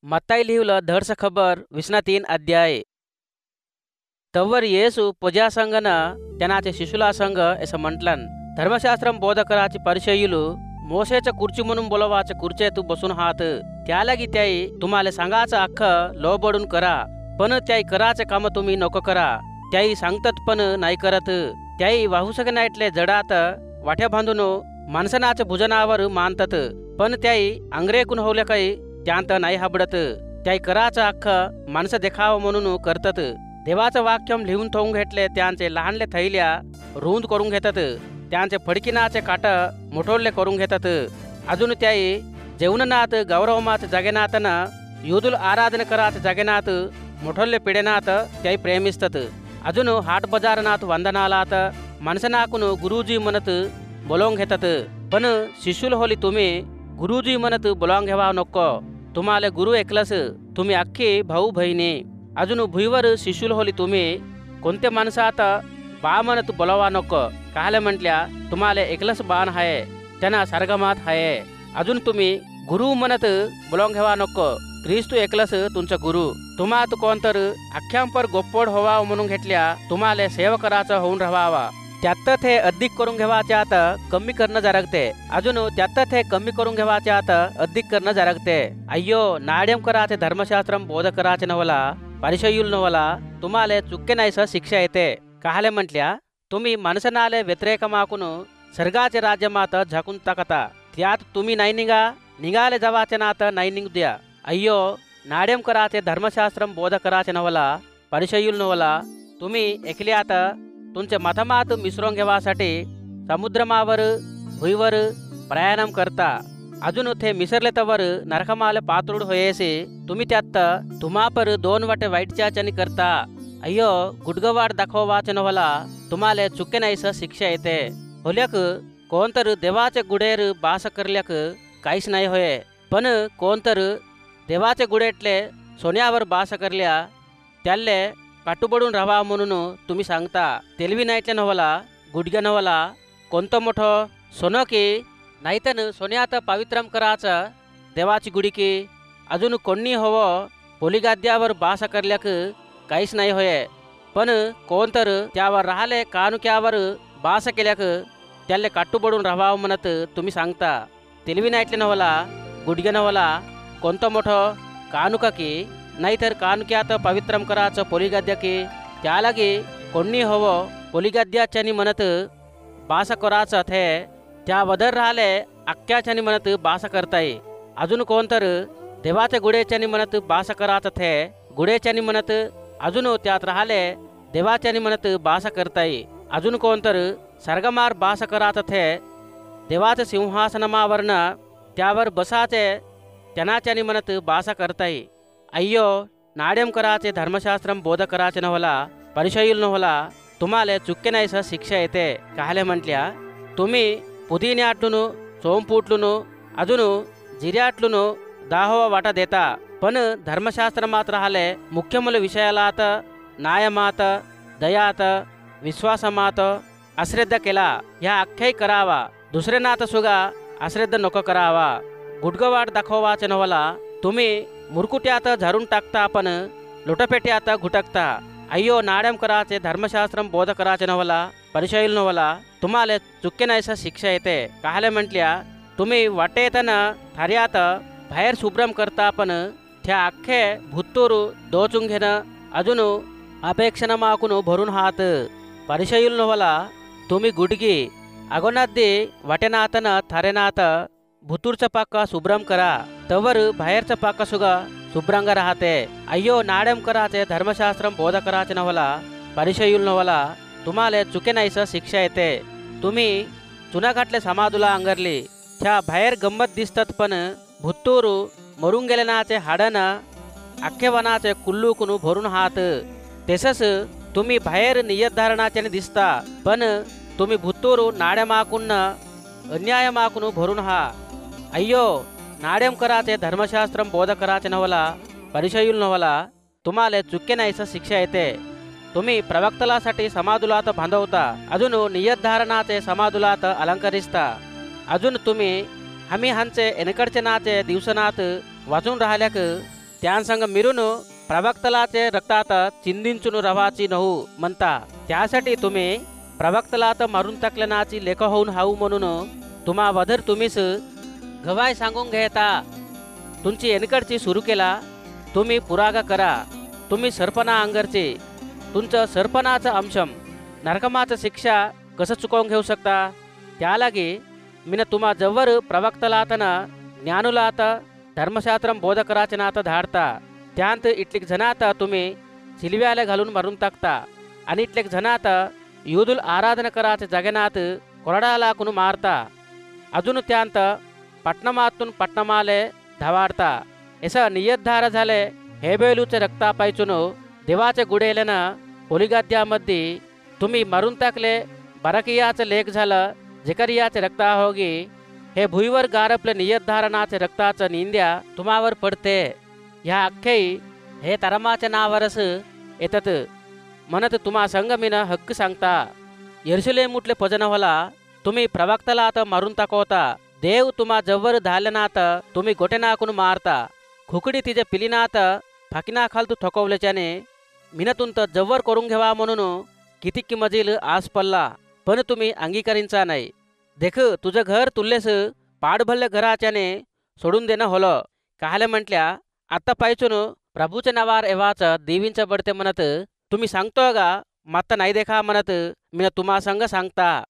मत्ताई लिहिलं धडस खबर 23 अध्याय. तवर येसु प्रजासंघन त्यानाचे शिशुला संघ असं म्हटलन. धर्मशास्त्रम बोधकराचे परिचयुలు मोसेच्या कुर्ची म्हणून बोलवाच्या कुर्चेत बसून हात. त्यालागी त्याई तुम्हाला सांगायचं अख्खं लोबडून करा, पण त्याई करायचं काम तुम्ही नको करा. त्याई सांगतात पण नाही करत. त्याई वाहू शकण्यातले जडात वाट्या बांधून माणसनाच्या भुजनावर मानतात, पण त्याई अंग्रेकून होल्या काही त्यांत नाही हाबडत. त्याई करायचं अख्खं माणसं देखावं म्हणून करतात. देवाचं वाक्यम लिहून ठेवून घेतले त्यांचे लहानले थैल्या रुंद करून घेतात. त्यांचे फडकिनाचे काट मोठोले करून घेतात. अजून त्याई जेवणनात गौरवमात जगेनातन युदुल आराधना कराच जगेनात मोठोले पिढेनात त्याई प्रेमिस्तात. अजून हाट बाजारनात वंदनालात माणसनाकून गुरुजी म्हणत बोलावून घेतात. पण शिष्युल होली तुम्ही गुरुजी म्हणत बोलावून घ्यावा नको. तुम्हाला गुरु ऐकलंस तुम्ही अख्खी भाऊ बहिणी. अजून भुईवर शिशुल होली तुम्ही कोणत्या माणसात बा म्हणत बोलावा नको. काहले म्हटल्या तुम्हाला एकलस बाण आहे त्यांना सरगमात आहे. अजून तुम्ही गुरु म्हणत बोलावून घ्यावा नको. ख्रिस्तू एकलस तुमचा गुरु. तुम्हात कोणतर अख्ख्यांपर गोप्पोड व्हावा म्हणून घेतल्या तुम्हाला सेवा करायचं होऊन राहावा. त्यात ते अधिक करून घेवाच्यात कमी करणं जरगते. अजून त्यात ते कमी करून घेवाच्यात अधिक करणं जरगते. अय्यो नाड्यम कराचे धर्मशास्त्रम बोध कराचे नवला परिचयुल नवला तुम्हाला चुक्के नाहीस शिक्षा येते. काहले म्हटल्या तुम्ही माणसनाले व्यतिरेक माकून स्वर्गाचे राज्यमात झाकून टाकता. त्यात तुम्ही नाही निघाले जवाचे नात नाही निघू द्या. अय्यो नाड्यम कराचे धर्मशास्त्रम बोध कराचे नवला परिचयुल नवला तुम्ही एकल्यात तुमचे मथमात मिसळून घेवासाठी समुद्रमावर भुईवर प्रयाणम करता. अजून ते मिसरले तवर नरकमाल पातळूड होयेसे तुम्ही त्यात तुम्हापर 2 वाटे वाईटच्याचनी करता. अय्यो गुडगवाड दाखवाचे नवला तुम्हाला चुके नाहीस शिक्षा येते. होल्याक कोणतर देवाचे गुडेर बास करल्याक काहीच नाही होय, पण कोणतर देवाचे गुडेटले सोन्यावर बास करल्या त्याले काटूबडून राहावा म्हणून तुम्ही सांगता. तेलवी नाईटल्या नवला गुडग्या नवला कोणतं मोठं सोनं की नाहीतन सोन्यात पवित्रम करायचं देवाची गुडी की. अजून कोणी हवं पोलिगाद्यावर बास करल्याक काहीच नाही होय, पण कोणतर त्यावर राहिले कानुक्यावर बास केल्याक त्याले काटूबडून राहावं म्हणत तुम्ही सांगता. तेलवी नाईटल्या नवला गुडग्या नवला कोणतं मोठं कानुका की नाहीतर कानुक्यात पवित्रम करायचं पोलिगाद्या की. त्यालागी कोणी हवं पोलिगाद्याच्यानी म्हणत बास करायचं थे त्या वदर राहिले अख्ख्याच्यानी म्हणत बास करताय. अजून कोणतर देवाच्या गुडेच्यानी म्हणत बास करायचं थे गुडेच्यानी म्हणत अजून त्यात राहिले देवाच्यानी म्हणत बास करताय. अजून कोणतर सर्गमार बास करायचं थे देवाचं सिंहासनमावरनं त्यावर बसाचे त्यानाच्यानी म्हणत बास करताय. अय्यो नाड्यम कराचे धर्मशास्त्रम बोध कराचे नवला परिचयुल नवला तुम्हाला चुक्के नाहीस शिक्षा येते. काहले म्हटल्या तुम्ही पुदिन्याटून सोमपूटलून अजून जिऱ्याटलून दाहोवा वाटा देता, पण धर्मशास्त्र मात्र राहिले मुख्यमूल विषयालात न्यायमात दयात विश्वासमात अश्रद्धा केला ह्या अख्ख्याही करावा. दुसरे नात सुगा अश्रद्धा नको करावा. गुडगवाड दाखवाचे नवला तुम्ही मुरकुट्यात झारून टाकता, पण लुटपेट्यात घुटकता. अय्यो नाड्यम कराचे धर्मशास्त्रम बोध कराचे नवला परिचयुल नवला तुम्हाला चुक्के नाहीस शिक्षा येते. काहले म्हटल्या तुम्ही वाटेतन थार्यात बाहेर शुभ्रम करता, पण त्या अख्खे भुत्तूर दोचून घेणं अजून अपेक्षण माकून भरून हात. परिचयुल नवला तुम्ही गुडगी अगोनाद्दी वाटेनातन थारेनात भुतूरचा पाका शुभ्रम करा, तवर बाहेरचा पाका सुगा शुभ्रंग राहते. अय्यो नाड्यम कराचे धर्मशास्त्रम बोध कराचे नवला परिचयुल नवला तुम्हाला चुके नाहीस शिक्षा येते. तुम्ही चुनाघाटले समाधूला अंगरली त्या बाहेर गंमत दिसतात, पण भुत्तूर मरून गेलेनाचे हाडन अख्खे वनाचे कुल्लूकून भरून हात. तसंच तुम्ही बाहेर नियतधारणाचे दिसता, पण तुम्ही भुत्तूर नाड्यमाकून अन्यायमाकून भरून हा. अय्यो नाड्यम कराचे धर्मशास्त्रम बोध कराचे नवला परिचयुल नवला तुम्हाला चुके नाहीस शिक्षा येते. तुम्ही प्रवक्तलासाठी समाधुलात बांधवता, अजून नियतधारणाचे समाधुलात अलंकरिस्ता. अजून तुम्ही आम्ही हांचे एनकडचे नाचे दिवसनात वाचून राहिल्याक त्यांसंग मिरून प्रवक्तलाचे रक्तात चिंदिंचून रवाची नहू म्हणता, त्यासाठी तुम्ही प्रवक्तलात मारून टाकल्यानाची लेख होऊन हाऊ म्हणून तुम्हा वधर तुम्हीच गवाय सांगून घेता. तुमची एनकडची सुरू केला, तुम्ही पुरागा करा. तुम्ही सरपणा अंगरचे, तुमचं सरपणाचं अंशम नरकमाचं शिक्षा कसं चुकवून घेऊ शकता. त्यालागी मीन तुम्हा जवळ प्रवक्तलातन ज्ञानुलात धर्मशास्त्रम बोधकराचे नात धाडता. त्यांत इटलीक जनात तुम्ही सिलव्याला घालून मारून टाकता आणि इटलीक जनात युदुल आराधना कराचे जगनात कोरडा लाकून मारता. अजून त्यांत पट्टणमातून पट्टणमाले धावाडता. असं नियतधार झाले हेबेलूचे रक्ता पायचून देवाचे गुडेलन होलिगाद्यामध्ये तुम्ही मारून टाकले. बरकियाचं लेख झालं, झकरियाचे रक्ता होगी. हे भुईवर गारपले नियतधारणाचे रक्ताचं निंद्या तुम्हावर पडते. ह्या अख्खे हे तरमाच्या नावरस येतात म्हणत तुम्हा संग मीन हक्क सांगता. यरुशलेमुटले भजन होला, तुम्ही प्रवक्तलात मारून टाकवता. देव तुम्हा जवळ धालनात तुम्ही गोटे नाकून मारता. खुकडी तिचे पिलीनात फाकिना खालतू ठोकवल्याच्याने मीनतून तर जवळ करून घ्यावा म्हणून किती किमजील आस पडला, पण तुम्ही अंगीकारींचा नाही. देख तुझं घर तुल्लेस पाडभल्ल्या घराच्याने सोडून देणं होलं. काहले म्हटल्या, आता पायचून प्रभूच्या नावार एवाच देवींचं बडते म्हणत तुम्ही सांगतो गा, मात्र नाही देखा म्हणत मी तुम्हा संग सांगता.